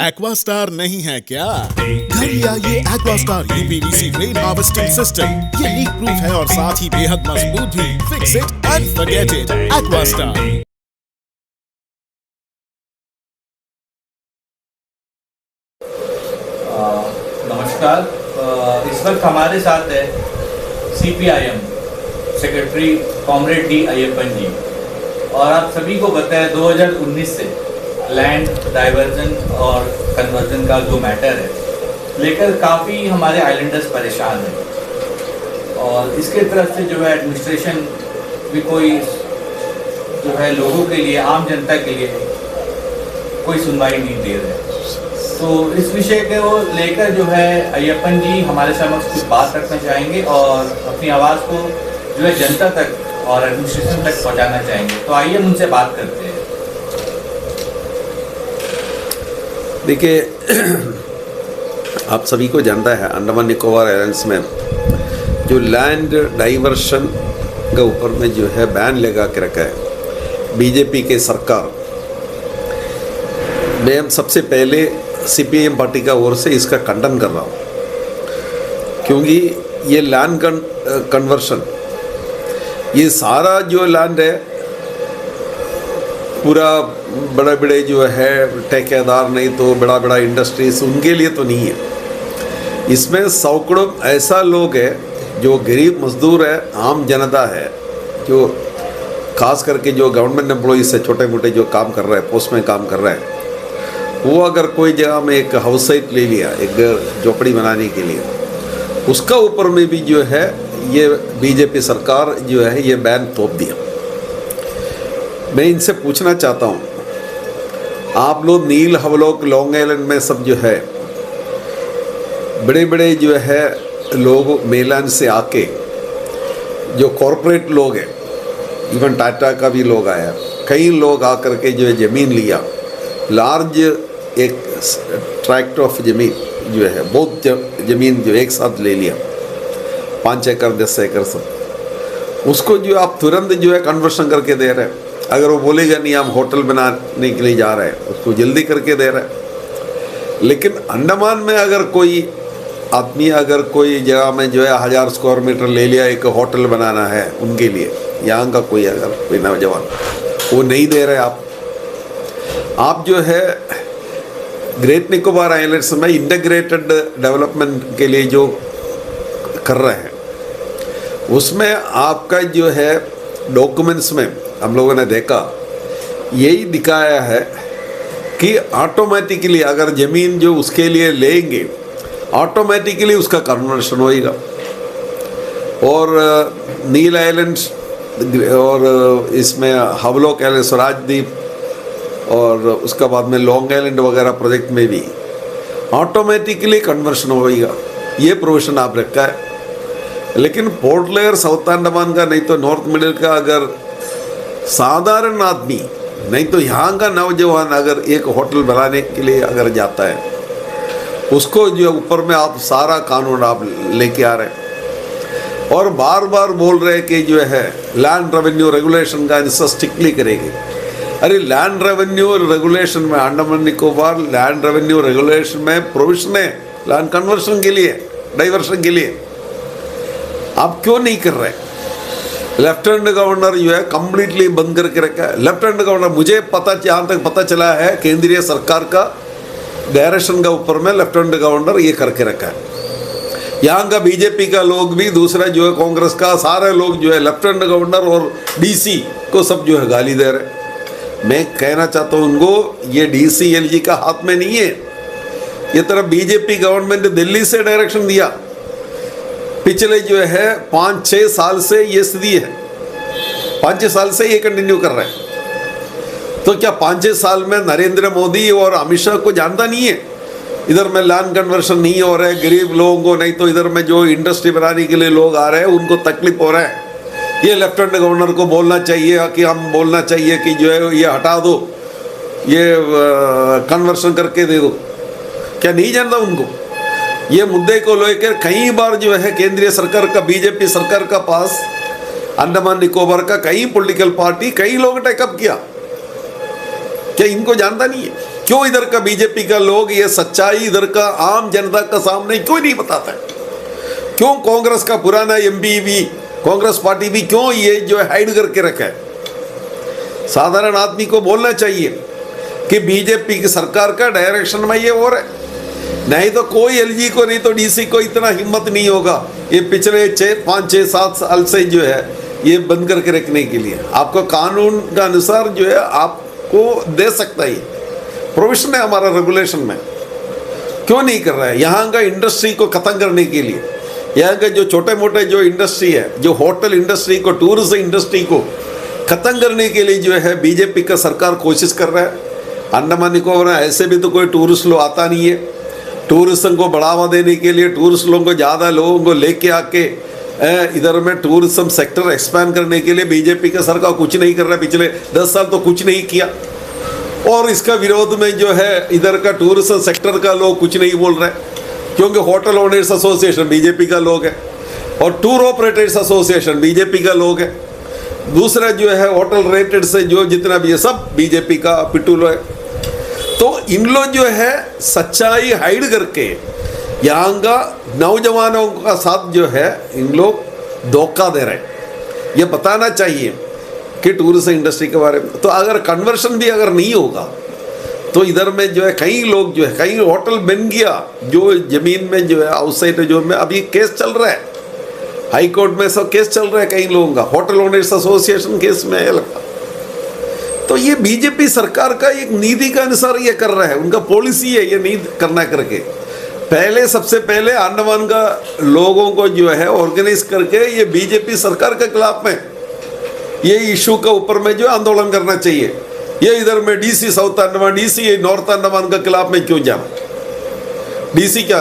Aquastar नहीं है क्या? घर ले आइए Aquastar UPVC rain harvesting system. ये लीक प्रूफ है और साथ ही बेहद मजबूत भी। Fix it and forget it. Aquastar. नमस्कार। इस वक्त हमारे साथ है CPIM secretary comrade D Ayyappan ji, और आप सभी को पता है 2019 से लैंड डाइवर्जन और कन्वर्जन का जो मैटर है लेकर काफ़ी हमारे आइलैंडर्स परेशान हैं, और इसके तरफ से जो है एडमिनिस्ट्रेशन भी कोई जो है लोगों के लिए, आम जनता के लिए कोई सुनवाई नहीं दे रहे। तो इस विषय को लेकर जो है अय्यप्पन जी हमारे समक्ष कुछ बात रखना चाहेंगे और अपनी आवाज़ को जो है जनता तक और एडमिनिस्ट्रेशन तक पहुंचाना चाहेंगे। तो आइए उनसे बात करते हैं। देखिए, आप सभी को जानता है अंडमान निकोबार आइलैंड्स में जो लैंड डाइवर्शन के ऊपर में जो है बैन लगा के रखा है बीजेपी के सरकार। मैं सबसे पहले सीपीएम पार्टी का ओर से इसका खंडन कर रहा हूँ, क्योंकि ये लैंड कन्वर्शन, ये सारा जो लैंड है पूरा बड़े बड़े जो है ठेकेदार नहीं तो बड़ा बड़ा इंडस्ट्रीज उनके लिए तो नहीं है। इसमें सैकड़ों ऐसा लोग है जो गरीब मजदूर है, आम जनता है, जो खास करके जो गवर्नमेंट एम्प्लॉइज से छोटे मोटे जो काम कर रहे हैं, पोस्ट में काम कर रहे हैं, वो अगर कोई जगह में एक हाउस साइट ले लिया एक झोपड़ी बनाने के लिए, उसका ऊपर में भी जो है ये बीजेपी सरकार जो है ये बैन थोप दिया। मैं इनसे पूछना चाहता हूँ, आप लोग नील हवलोक लॉन्ग आइलैंड में सब जो है बड़े बड़े जो है लोग मेलैंड से आके जो कॉरपोरेट लोग हैं, इवन टाटा का भी लोग आया, कई लोग आकर के जो है ज़मीन लिया, लार्ज एक ट्रैक्ट ऑफ ज़मीन जो है बहुत ज़मीन जो एक साथ ले लिया, 5 एकड़ 10 एकड़ सब, उसको जो आप तुरंत जो है कन्वर्शन करके दे रहे हैं। अगर वो बोलेगा नहीं हम होटल बनाने के लिए जा रहे हैं, उसको जल्दी करके दे रहे हैं। लेकिन अंडमान में अगर कोई आदमी अगर कोई जगह में जो है 1000 स्क्वायर मीटर ले लिया, एक होटल बनाना है उनके लिए, यहाँ का कोई अगर कोई नौजवान, वो नहीं दे रहे आप जो है ग्रेट निकोबार आइलैंड्स में इंटीग्रेटेड डेवलपमेंट के लिए जो कर रहे हैं, उसमें आपका जो है डॉक्यूमेंट्स में हम लोगों ने देखा यही दिखाया है कि ऑटोमेटिकली अगर ज़मीन जो उसके लिए लेंगे ऑटोमेटिकली उसका कन्वर्शन होएगा। और नील आइलैंड्स और इसमें हवलोक आइलैंड, स्वराजद्वीप और उसका बाद में लॉन्ग आइलैंड वगैरह प्रोजेक्ट में भी ऑटोमेटिकली कन्वर्शन होएगा, ये प्रोविजन आप रखा है। लेकिन पोर्ट ब्लेयर साउथ अंडमान का नहीं तो नॉर्थ मिडिल का अगर साधारण आदमी नहीं तो यहाँ का नौजवान अगर एक होटल बनाने के लिए अगर जाता है, उसको जो ऊपर में आप सारा कानून आप लेके आ रहे हैं और बार बार बोल रहे हैं कि जो है लैंड रेवेन्यू रेगुलेशन का इंसा स्ट्रिक्टली करेंगे। अरे लैंड रेवेन्यू रेगुलेशन में Andaman Nicobar land revenue regulation में प्रोविजन है लैंड कन्वर्शन के लिए, डाइवर्शन के लिए, आप क्यों नहीं कर रहे? लेफ्टिनेंट गवर्नर जो है कम्प्लीटली बंद करके रखा है। लेफ्टिनेंट गवर्नर, मुझे पता जहाँ तक पता चला है केंद्रीय सरकार का डायरेक्शन का ऊपर में लेफ्टिनेंट गवर्नर ये करके रखा है। यहाँ का बीजेपी का लोग भी, दूसरा जो है कांग्रेस का, सारे लोग जो है लेफ्टिनेंट गवर्नर और डीसी को सब जो है गाली दे रहे। मैं कहना चाहता हूँ उनको, ये डीसीएलजी का हाथ में नहीं है, ये तरफ बीजेपी गवर्नमेंट दिल्ली से डायरेक्शन दिया। पिछले जो है 5-6 साल से ये स्थिति है, 5-6 साल से ये कंटिन्यू कर रहे हैं। तो क्या 5-6 साल में नरेंद्र मोदी और अमित शाह को जानता नहीं है इधर में लैंड कन्वर्शन नहीं हो रहा है, गरीब लोगों को नहीं तो इधर में जो इंडस्ट्री बनाने के लिए लोग आ रहे हैं उनको तकलीफ हो रहा है। ये लेफ्टिनेंट गवर्नर को बोलना चाहिए कि हम बोलना चाहिए कि जो है ये हटा दो, ये कन्वर्शन करके दे दो। क्या नहीं जानता उनको? ये मुद्दे को लेकर कई बार जो है केंद्रीय सरकार का, बीजेपी सरकार का पास अंडमान निकोबार का कई पॉलिटिकल पार्टी, कई लोग टेकअप किया। क्या इनको जानता नहीं है? क्यों इधर का बीजेपी का लोग ये सच्चाई इधर का आम जनता का सामने क्यों नहीं बताता है? क्यों कांग्रेस का पुराना एमपी भी, कांग्रेस पार्टी भी क्यों ये जो हाइड करके रखा है? साधारण आदमी को बोलना चाहिए कि बीजेपी की सरकार का डायरेक्शन में ये हो रहा है। नहीं तो कोई एलजी को नहीं तो डीसी को इतना हिम्मत नहीं होगा ये पिछले 5, 6, 7 साल से जो है ये बंद करके रखने के लिए। आपको कानून का अनुसार जो है आपको दे सकता है, प्रोविजन है हमारा रेगुलेशन में। क्यों नहीं कर रहा है? यहाँ का इंडस्ट्री को ख़त्म करने के लिए, यहाँ के जो छोटे मोटे जो इंडस्ट्री है, जो होटल इंडस्ट्री को, टूरिज्म इंडस्ट्री को ख़त्म करने के लिए जो है बीजेपी का सरकार कोशिश कर रहा है। अंडमान निकोबार ऐसे भी तो कोई टूरिस्ट लोग आता नहीं है। टूरिज्म को बढ़ावा देने के लिए, टूरिस्ट लोगों को ज़्यादा लोगों को लेके आके इधर में टूरिज्म सेक्टर एक्सपैंड करने के लिए बीजेपी का सरकार कुछ नहीं कर रहा है। पिछले 10 साल तो कुछ नहीं किया। और इसका विरोध में जो है इधर का टूरिज्म सेक्टर का लोग कुछ नहीं बोल रहे, क्योंकि होटल ओनर्स एसोसिएशन बीजेपी का लोग है और टूर ऑपरेटर्स एसोसिएशन बीजेपी का लोग है। दूसरा जो है होटल रेटेड से जो जितना भी है सब बीजेपी का पिटूलो है। तो इन लोग जो है सच्चाई हाइड करके यहाँ का नौजवानों का साथ जो है इन लोग धोखा दे रहे हैं। ये बताना चाहिए कि टूरिज्म इंडस्ट्री के बारे में। तो अगर कन्वर्शन भी अगर नहीं होगा तो इधर में जो है कई लोग जो है, कई होटल बन गया जो ज़मीन में जो है आउटसाइड जो में अभी केस चल रहा है, हाई कोर्ट में सब केस चल रहा है कई लोगों का, होटल ओनर्स एसोसिएशन केस में है लगा। तो ये बीजेपी सरकार का एक नीति के अनुसार ये कर रहा है, उनका पॉलिसी है ये नहीं करना करके। पहले सबसे पहले अंडमान का लोगों को जो है ऑर्गेनाइज करके ये बीजेपी सरकार के खिलाफ में ये इशू के ऊपर में जो आंदोलन करना चाहिए। ये इधर में DC south Andaman, DC north Andaman के खिलाफ में क्यों जाना? डीसी क्या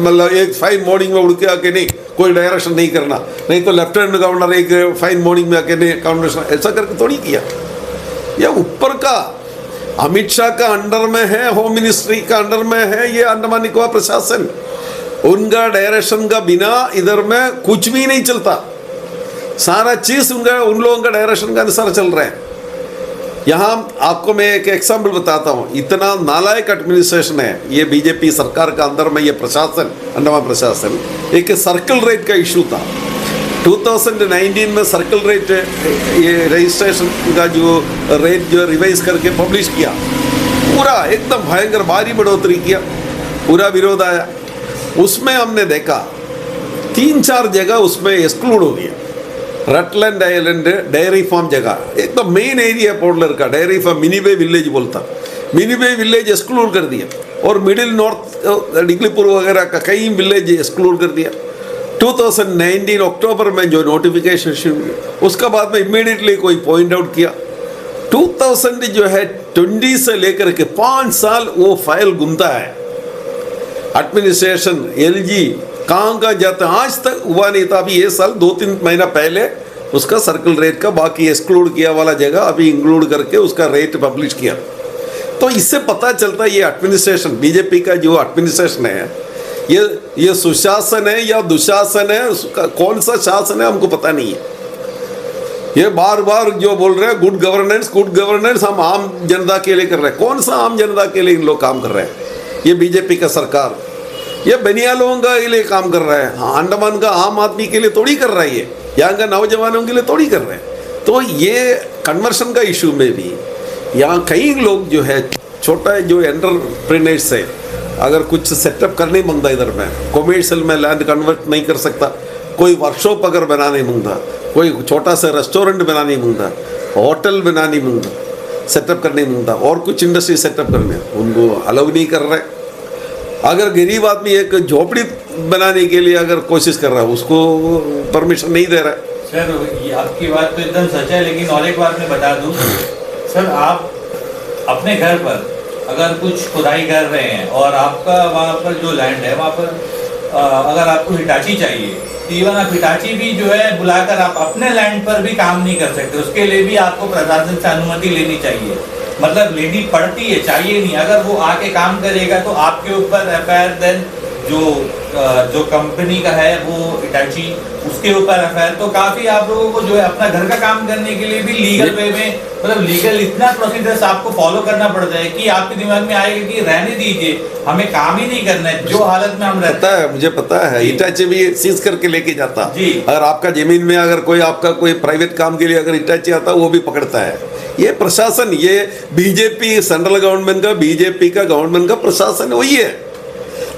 मतलब एक फाइन मॉर्निंग में उड़ के आके नहीं कोई डायरेक्शन नहीं करना, नहीं तो लेफ्टिनेंट गवर्नर एक फाइन मॉर्निंग में आके नहीं काउंटर, ऐसा करके थोड़ी किया। ये ऊपर का अमित शाह का अंडर में है, होम मिनिस्ट्री का अंडर में है ये अंडमान निकोबार प्रशासन। उनका डायरेक्शन का बिना इधर में कुछ भी नहीं चलता। सारा चीज उनका उन लोगों का डायरेक्शन का अनुसार चल रहा है। यहाँ आपको मैं एक एग्जाम्पल बताता हूँ, इतना नालायक एडमिनिस्ट्रेशन है ये बीजेपी सरकार का अंदर में ये प्रशासन, अंडमान प्रशासन। एक सर्कल रेट का इशू था 2019 में, सर्कल रेट ये रजिस्ट्रेशन का जो रेट जो रिवाइज करके पब्लिश किया, पूरा एकदम भयंकर भारी बढ़ोतरी किया, पूरा विरोध आया। उसमें हमने देखा 3-4 जगह उसमें एक्सक्लूड हो गया। रटलैंड आइलैंड डेयरी फार्म जगह एकदम मेन एरिया पोर्टलर का डेयरी फार्म, मिनी बे विलेज बोलता, मिनी बे विलेज एक्सक्लूड कर दिया। और मिडिल नॉर्थ डिगलीपुर वगैरह का कई विलेज एक्सक्लूड कर दिया। 2019 अक्टूबर में जो नोटिफिकेशन शुरू हुई उसका बाद में इमीडिएटली कोई पॉइंट आउट किया। 2020 से लेकर के 5 साल वो फाइल घूमता है। एडमिनिस्ट्रेशन एलजी कहाँ का जाता है आज तक हुआ नहीं था। अभी ये साल 2-3 महीना पहले उसका सर्कल रेट का बाकी एक्सक्लूड किया वाला जगह अभी इंक्लूड करके उसका रेट पब्लिश किया। तो इससे पता चलता है ये एडमिनिस्ट्रेशन, बीजेपी का जो एडमिनिस्ट्रेशन है ये सुशासन है या दुशासन है, उसका कौन सा शासन है हमको पता नहीं है। ये बार बार जो बोल रहे हैं गुड गवर्नेंस हम आम जनता के लिए कर रहे हैं। कौन सा आम जनता के लिए इन लोग काम कर रहे हैं? ये बीजेपी का सरकार ये बनिया लोगों के लिए काम कर रहा है। हाँ, अंडमान का आम आदमी के लिए थोड़ी कर रहा है, ये यहाँ का नौजवानों के लिए थोड़ी कर रहे हैं। तो ये कन्वर्शन का इशू में भी यहाँ कई लोग जो है छोटा जो एंटरप्रेन्योर्स है, अगर कुछ सेटअप करने मांगता इधर में कॉमर्शियल में लैंड कन्वर्ट नहीं कर सकता, कोई वर्कशॉप अगर बनाने मांगता, कोई छोटा सा रेस्टोरेंट बनाने मांगता, होटल बनाने मांगता, सेटअप करने मांगता, और कुछ इंडस्ट्री सेटअप करने उनको अलाउ नहीं कर रहे। अगर गरीब आदमी एक झोपड़ी बनाने के लिए अगर कोशिश कर रहा है उसको परमिशन नहीं दे रहा है। सर ये आपकी बात तो एकदम सच है, लेकिन और एक बात मैं बता दूं सर, आप अपने घर पर अगर कुछ खुदाई कर रहे हैं और आपका वहाँ पर जो लैंड है वहाँ पर अगर आपको हिटाची चाहिए तो इवन आप हिटाची भी जो है बुलाकर आप अपने लैंड पर भी काम नहीं कर सकते। उसके लिए भी आपको प्रशासन से अनुमति लेनी चाहिए, मतलब लेनी पड़ती है, चाहिए नहीं। अगर वो आके काम करेगा तो आपके ऊपर FIR देन जो कंपनी का है वो इटाची, उसके ऊपर एफआईआर। तो काफी आप लोगों को जो है अपना घर का काम करने के लिए भी लीगल वे में, मतलब लीगल इतना प्रोसीजर्स आपको फॉलो करना पड़ जाए कि आपके दिमाग में आएगा कि रहने दीजिए, हमें काम ही नहीं करना है जो हालत में हम रहते हैं। मुझे पता है इटाची भी सीज करके लेके जाता जी। अगर आपका जमीन में अगर कोई आपका कोई प्राइवेट काम के लिए अगर इटाची आता वो भी पकड़ता है। ये प्रशासन, ये बीजेपी सेंट्रल गवर्नमेंट का, बीजेपी का गवर्नमेंट का प्रशासन वही है।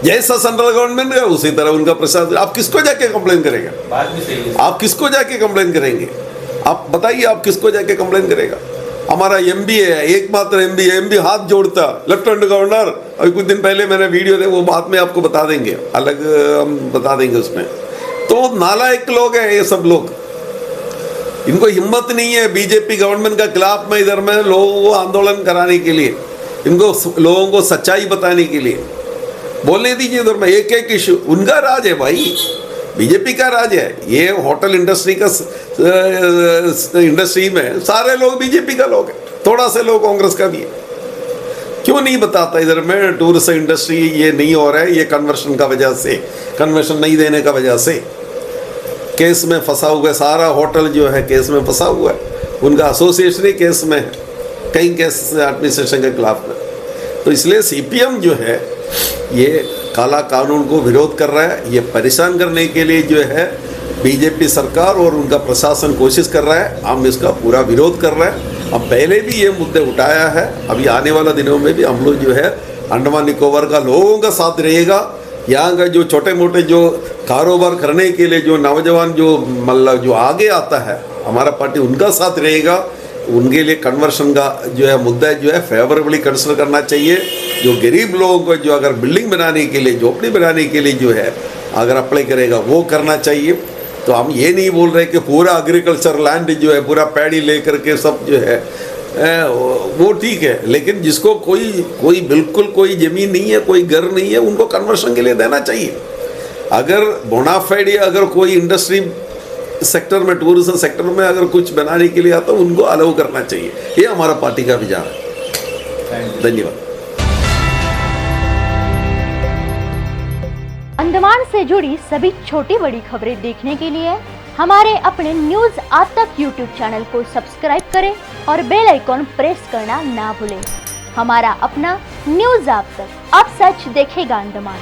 जैसा सेंट्रल गवर्नमेंट है उसी तरह उनका प्रशासन। आप किसको जाके कंप्लेन करेगा? बात भी सही है। आप किसको जाके कंप्लेन करेंगे? आप बताइए, आप किसको जाके कंप्लेन करेगा? हमारा एमबी है, एकमात्र एमबी हाथ जोड़ता, लेफ्टिनेंट गवर्नर। अभी कुछ दिन पहले मैंने वीडियो दे, वो बाद में आपको बता देंगे, अलग हम बता देंगे उसमें। तो नालायक लोग हैं ये सब लोग, इनको हिम्मत नहीं है बीजेपी गवर्नमेंट का खिलाफ में इधर में लोगों को आंदोलन कराने के लिए, इनको लोगों को सच्चाई बताने के लिए। बोलने दीजिए इधर में एक एक इशू। उनका राज है भाई, बीजेपी का राज है। ये होटल इंडस्ट्री का इंडस्ट्री में सारे लोग बीजेपी का लोग हैं, थोड़ा से लोग कांग्रेस का भी है। क्यों नहीं बताता इधर में टूरिस्ट इंडस्ट्री ये नहीं हो रहा है? ये कन्वर्शन का वजह से, कन्वर्शन नहीं देने का वजह से केस में फंसा हुआ है। सारा होटल जो है केस में फंसा हुआ है, उनका एसोसिएशन ही केस में है, कई केस एडमिनिस्ट्रेशन के खिलाफ में। तो इसलिए सीपीएम जो है ये काला कानून को विरोध कर रहा है। ये परेशान करने के लिए जो है बीजेपी सरकार और उनका प्रशासन कोशिश कर रहा है। हम इसका पूरा विरोध कर रहे हैं। हम पहले भी ये मुद्दे उठाया है, अभी आने वाला दिनों में भी हम लोग जो है अंडमान निकोबार का लोगों का साथ रहेगा। यहाँ का जो छोटे मोटे जो कारोबार करने के लिए जो नौजवान जो मतलब जो आगे आता है, हमारा पार्टी उनका साथ रहेगा। उनके लिए कन्वर्शन का जो है मुद्दा जो है फेवरेबली कंसिडर करना चाहिए। जो गरीब लोगों को जो अगर बिल्डिंग बनाने के लिए, झोपड़ी बनाने के लिए जो है अगर अप्लाई करेगा वो करना चाहिए। तो हम ये नहीं बोल रहे कि पूरा एग्रीकल्चर लैंड जो है पूरा पैडी लेकर के सब जो है वो ठीक है, लेकिन जिसको कोई बिल्कुल कोई ज़मीन नहीं है, कोई घर नहीं है, उनको कन्वर्शन के लिए देना चाहिए। अगर बोनाफाइड अगर कोई इंडस्ट्री सेक्टर में, टूरिज्म सेक्टर में अगर कुछ बनाने के लिए आता है उनको अलाउ करना चाहिए। ये हमारा पार्टी का विचार है। धन्यवाद। अंडमान से जुड़ी सभी छोटी बड़ी खबरें देखने के लिए हमारे अपने न्यूज आज तक यूट्यूब चैनल को सब्सक्राइब करें और बेल आइकॉन प्रेस करना ना भूलें। हमारा अपना न्यूज आज तक, अब सच देखेगा अंडमान।